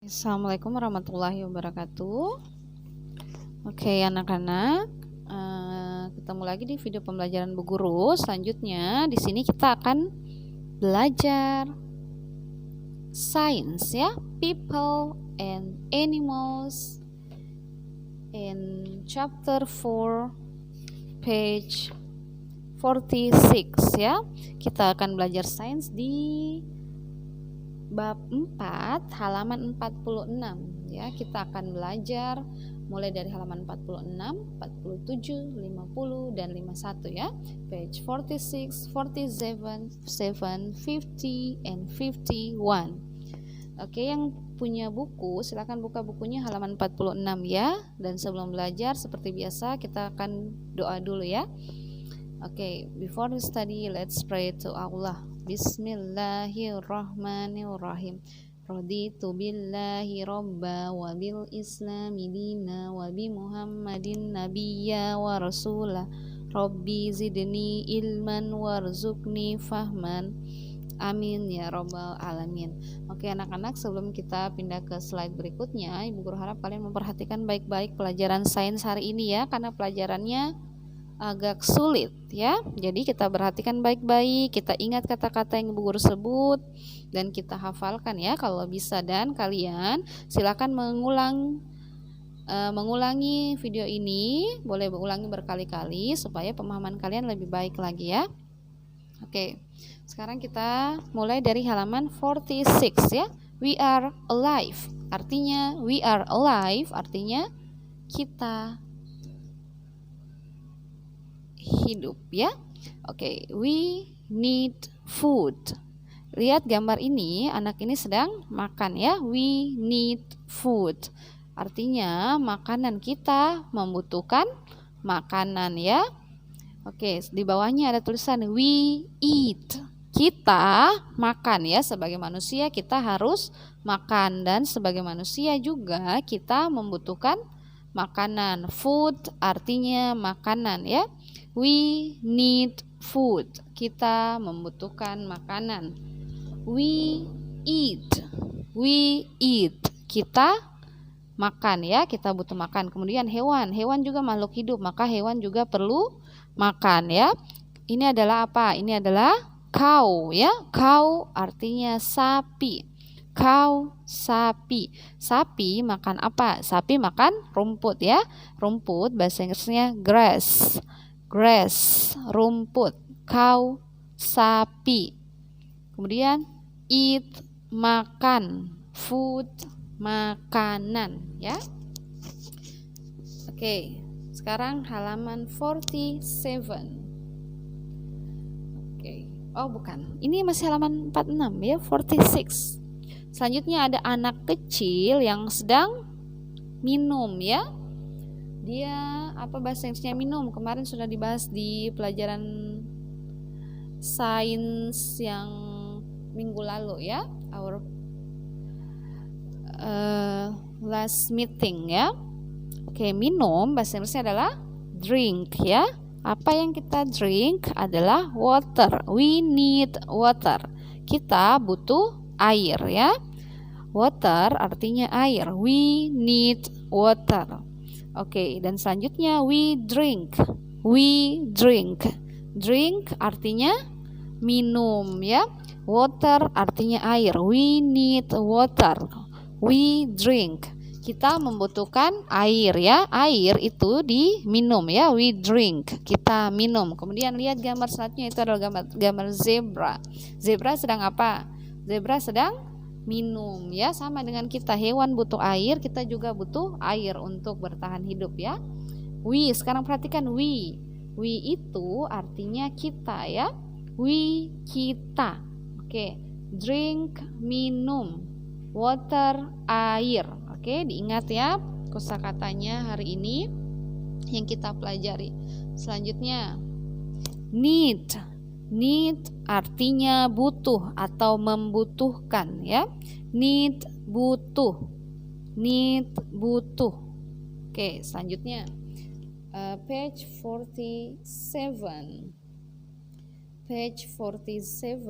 Assalamualaikum warahmatullahi wabarakatuh. Oke anak-anak, ketemu lagi di video pembelajaran Bu Guru. Selanjutnya di sini kita akan belajar sains ya, people and animals in chapter 4 page 46 ya. Kita akan belajar sains di bab 4 halaman 46 ya. Kita akan belajar mulai dari halaman 46, 47, 50 dan 51 ya. Page 46, 47, 50 and 51. Oke, yang punya buku silakan buka bukunya halaman 46 ya. Dan sebelum belajar seperti biasa kita akan doa dulu ya. Oke, before we study, let's pray to Allah. Bismillahirrahmanirrahim. Raditu billahi robba wa bil islami dina wa bi muhammadin nabiyya wa rasulah. Rabbi zidni ilman warzuqni fahman. Amin ya robbal alamin. Oke anak-anak, sebelum kita pindah ke slide berikutnya, Ibu Guru harap kalian memperhatikan baik-baik pelajaran sains hari ini ya, karena pelajarannya agak sulit ya. Jadi kita perhatikan baik-baik, kita ingat kata-kata yang Ibu Guru sebut dan kita hafalkan ya kalau bisa. Dan kalian silakan mengulangi video ini, boleh ulangi berkali-kali supaya pemahaman kalian lebih baik lagi ya. Oke, sekarang kita mulai dari halaman 46 ya. We are alive, artinya we are alive artinya kita hidup ya. Oke, we need food. Lihat gambar ini, anak ini sedang makan ya. We need food. Artinya makanan, kita membutuhkan makanan ya. Oke, di bawahnya ada tulisan we eat. Kita makan ya, sebagai manusia kita harus makan, dan sebagai manusia juga kita membutuhkan makanan. Food artinya makanan ya. We need food. Kita membutuhkan makanan. We eat. We eat. Kita makan ya, kita butuh makan. Kemudian hewan. Hewan juga makhluk hidup, maka hewan juga perlu makan ya. Ini adalah apa? Ini adalah cow ya. Cow artinya sapi. Cow, sapi. Sapi makan apa? Sapi makan rumput ya. Rumput bahasa Inggrisnya grass. Grass, rumput. Cow, sapi. Kemudian eat, makan. Food, makanan ya. Oke, sekarang halaman 47. Oke. Oh bukan, ini masih halaman 46 ya, 46. Selanjutnya ada anak kecil yang sedang minum ya. Dia apa bahasa Inggrisnya minum? Kemarin sudah dibahas di pelajaran sains yang minggu lalu ya. Our last meeting ya. Oke, minum bahasa Inggrisnya adalah drink ya. Apa yang kita drink adalah water. We need water. Kita butuh air ya. Water artinya air. We need water. Oke, dan selanjutnya we drink. We drink. Drink artinya minum ya. Water artinya air. We need water. We drink. Kita membutuhkan air ya. Air itu diminum ya. We drink. Kita minum. Kemudian lihat gambar selanjutnya, itu adalah gambar zebra. Zebra sedang apa? Zebra sedang minum ya. Sama dengan kita, hewan butuh air, kita juga butuh air untuk bertahan hidup ya. We, sekarang perhatikan we. We itu artinya kita ya. We, kita. Oke, drink, minum. Water, air. Oke, diingat ya kosakatanya hari ini yang kita pelajari. Selanjutnya need. Need artinya butuh atau membutuhkan ya. Need, butuh. Need, butuh. Oke, selanjutnya page 47. Page 47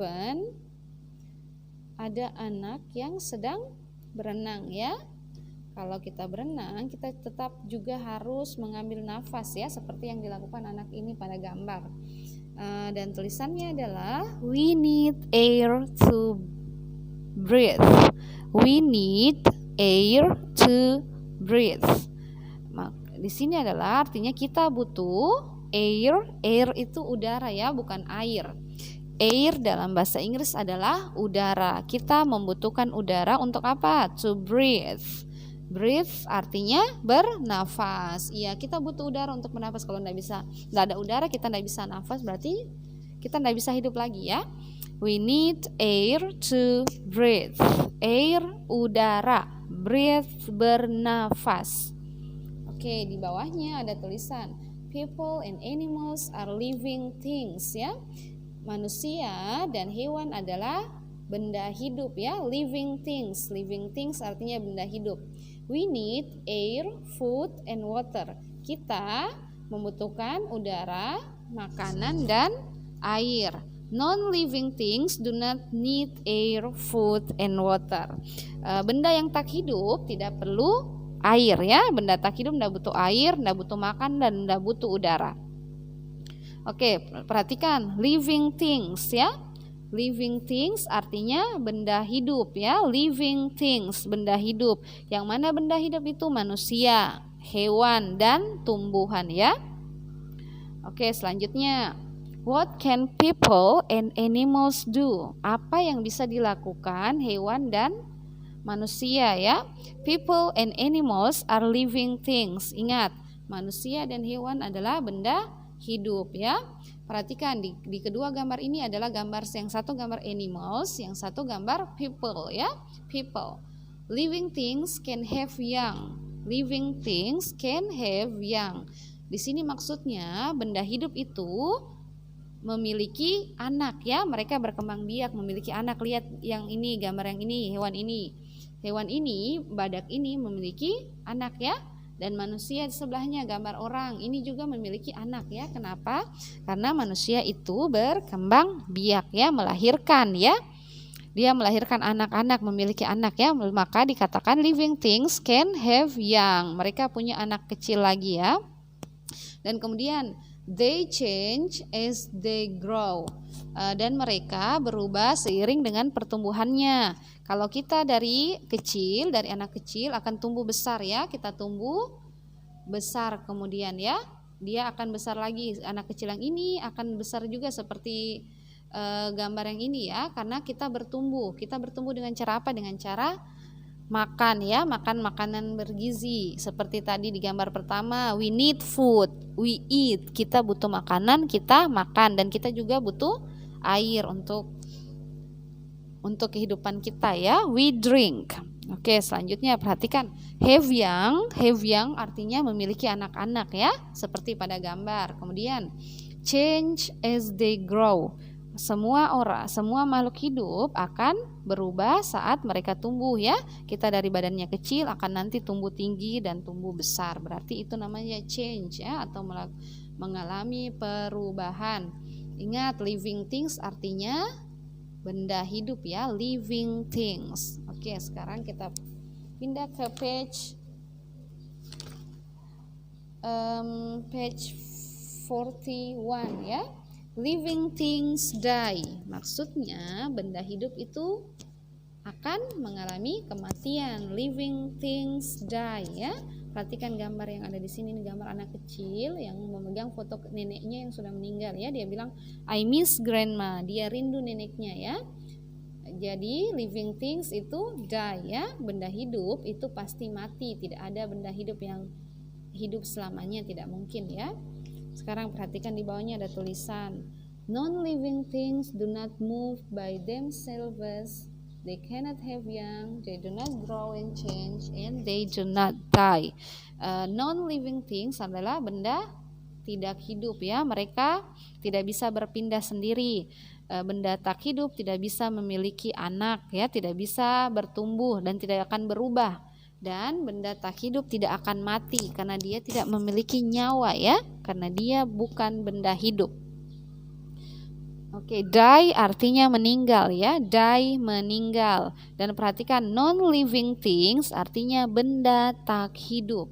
ada anak yang sedang berenang ya. Kalau kita berenang, kita tetap juga harus mengambil nafas ya, seperti yang dilakukan anak ini pada gambar. Dan tulisannya adalah we need air to breathe. We need air to breathe. Di sini adalah artinya kita butuh air. Air itu udara ya, bukan air. Air dalam bahasa Inggris adalah udara. Kita membutuhkan udara untuk apa? To breathe. Breathe artinya bernafas. Iya, kita butuh udara untuk bernafas. Kalau nggak ada udara, kita nggak bisa nafas, berarti kita nggak bisa hidup lagi ya. We need air to breathe. Air, udara. Breathe, bernafas. Oke, di bawahnya ada tulisan people and animals are living things ya. Manusia dan hewan adalah benda hidup ya. Living things. Living things artinya benda hidup. We need air, food, and water. Kita membutuhkan udara, makanan, dan air. Non-living things do not need air, food, and water. Benda yang tak hidup tidak perlu air ya. Benda tak hidup tidak butuh air, tidak butuh makan, dan tidak butuh udara. Oke, perhatikan living things ya. Living things artinya benda hidup ya. Living things, benda hidup. Yang mana benda hidup itu? Manusia, hewan, dan tumbuhan ya. Oke, selanjutnya, what can people and animals do? Apa yang bisa dilakukan hewan dan manusia ya. People and animals are living things. Ingat, manusia dan hewan adalah benda hidup ya. Perhatikan di kedua gambar ini adalah gambar, yang satu gambar animals, yang satu gambar people ya. People. Living things can have young. Living things can have young. Di sini maksudnya benda hidup itu memiliki anak ya. Mereka berkembang biak, memiliki anak. Lihat yang ini, gambar yang ini, hewan ini. Hewan ini, badak ini memiliki anak ya. Dan manusia di sebelahnya gambar orang ini juga memiliki anak ya. Kenapa? Karena manusia itu berkembang biak ya, melahirkan ya. Dia melahirkan anak-anak, memiliki anak ya. Maka dikatakan living things can have young. Mereka punya anak kecil lagi ya. Dan kemudian they change as they grow. Dan mereka berubah seiring dengan pertumbuhannya. Kalau kita dari kecil, dari anak kecil akan tumbuh besar ya. Kita tumbuh besar, kemudian ya dia akan besar lagi. Anak kecil yang ini akan besar juga seperti gambar yang ini ya. Karena kita bertumbuh dengan cara apa? Dengan cara makan ya, makan makanan bergizi. Seperti tadi di gambar pertama, we need food, we eat. Kita butuh makanan, kita makan, dan kita juga butuh air untuk kehidupan kita ya. We drink. Oke, selanjutnya perhatikan have young artinya memiliki anak-anak ya, seperti pada gambar. Kemudian change as they grow. Semua makhluk hidup akan berubah saat mereka tumbuh ya. Kita dari badannya kecil akan nanti tumbuh tinggi dan tumbuh besar. Berarti itu namanya change ya, atau mengalami perubahan. Ingat, living things artinya benda hidup ya, living things. Oke, sekarang kita pindah ke page 41 ya. Living things die. Maksudnya benda hidup itu akan mengalami kematian. Living things die ya. Perhatikan gambar yang ada di sini, ini gambar anak kecil yang memegang foto neneknya yang sudah meninggal ya. Dia bilang I miss grandma. Dia rindu neneknya ya. Jadi living things itu die ya. Benda hidup itu pasti mati. Tidak ada benda hidup yang hidup selamanya, tidak mungkin ya. Sekarang perhatikan di bawahnya ada tulisan non-living things do not move by themselves. They cannot have young, they do not grow and change, and they do not die. Non-living things adalah benda tidak hidup ya. Mereka tidak bisa berpindah sendiri. Benda tak hidup tidak bisa memiliki anak ya, tidak bisa bertumbuh dan tidak akan berubah. Dan benda tak hidup tidak akan mati karena dia tidak memiliki nyawa ya, karena dia bukan benda hidup. Oke, die artinya meninggal ya, die meninggal. Dan perhatikan non-living things artinya benda tak hidup.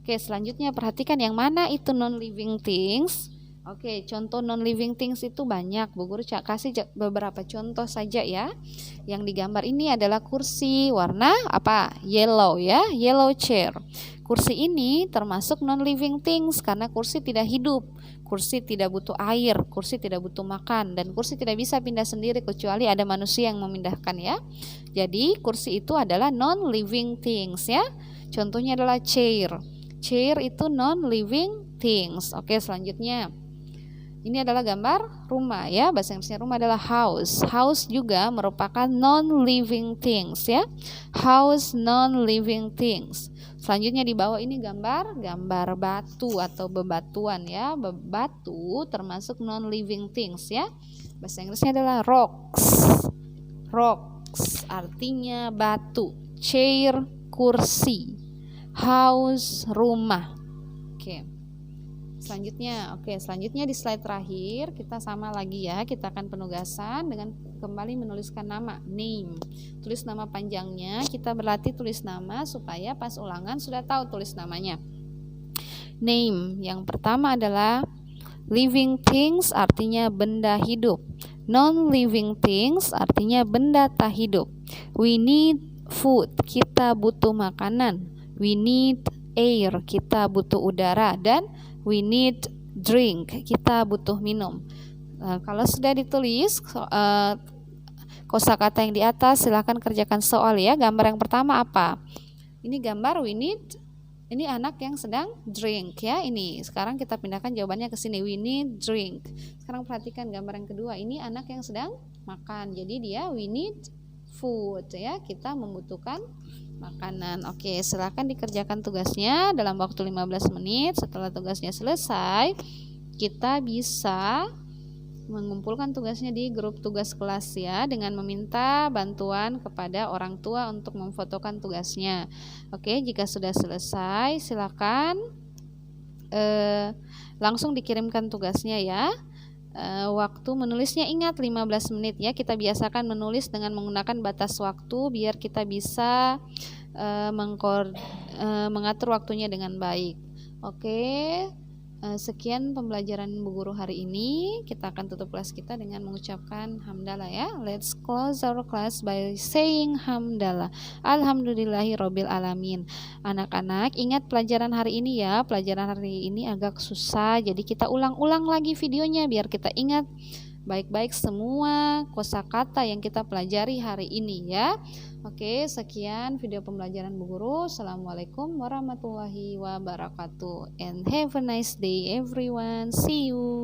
Oke, selanjutnya perhatikan yang mana itu non-living things. Oke, contoh non-living things itu banyak. Bu Guru kasih beberapa contoh saja ya. Yang digambar ini adalah kursi warna apa? Yellow ya, yellow chair. Kursi ini termasuk non-living things karena kursi tidak hidup. Kursi tidak butuh air, kursi tidak butuh makan, dan kursi tidak bisa pindah sendiri kecuali ada manusia yang memindahkan ya. Jadi kursi itu adalah non-living things ya. Contohnya adalah chair. Chair itu non-living things. Oke, selanjutnya. Ini adalah gambar rumah ya. Bahasa Inggrisnya rumah adalah house. House juga merupakan non-living things ya. House non-living things. Selanjutnya di bawah ini gambar batu atau bebatuan ya. Batu termasuk non-living things ya. Bahasa Inggrisnya adalah rocks. Rocks artinya batu. Chair kursi. House rumah. Oke. Selanjutnya di slide terakhir kita sama lagi ya. Kita akan penugasan dengan kembali menuliskan nama, name. Tulis nama panjangnya, kita berlatih tulis nama supaya pas ulangan sudah tahu tulis namanya. Name, yang pertama adalah living things artinya benda hidup. Non-living things artinya benda tak hidup. We need food, kita butuh makanan. We need air, kita butuh udara. Dan we need drink, kita butuh minum. Kalau sudah ditulis kosakata yang di atas, silakan kerjakan soal ya. Gambar yang pertama apa? Ini gambar we need, ini anak yang sedang drink ya. Ini sekarang kita pindahkan jawabannya ke sini, we need drink. Sekarang perhatikan gambar yang kedua, ini anak yang sedang makan. Jadi dia we need food ya, kita membutuhkan makanan. Oke, silakan dikerjakan tugasnya dalam waktu 15 menit. Setelah tugasnya selesai, kita bisa mengumpulkan tugasnya di grup tugas kelas ya, dengan meminta bantuan kepada orang tua untuk memfotokan tugasnya. Oke, jika sudah selesai, silakan langsung dikirimkan tugasnya ya. Waktu menulisnya ingat 15 menit ya. Kita biasakan menulis dengan menggunakan batas waktu biar kita bisa mengatur waktunya dengan baik. Oke, sekian pembelajaran Bu Guru hari ini. Kita akan tutup kelas kita dengan mengucapkan hamdalah ya. Let's close our class by saying hamdalah. Alhamdulillahirabbil alamin. Anak-anak, ingat pelajaran hari ini ya. Pelajaran hari ini agak susah, jadi kita ulang-ulang lagi videonya biar kita ingat baik-baik semua kosakata yang kita pelajari hari ini ya. Oke, sekian video pembelajaran Bu Guru. Assalamualaikum warahmatullahi wabarakatuh and have a nice day everyone. See you.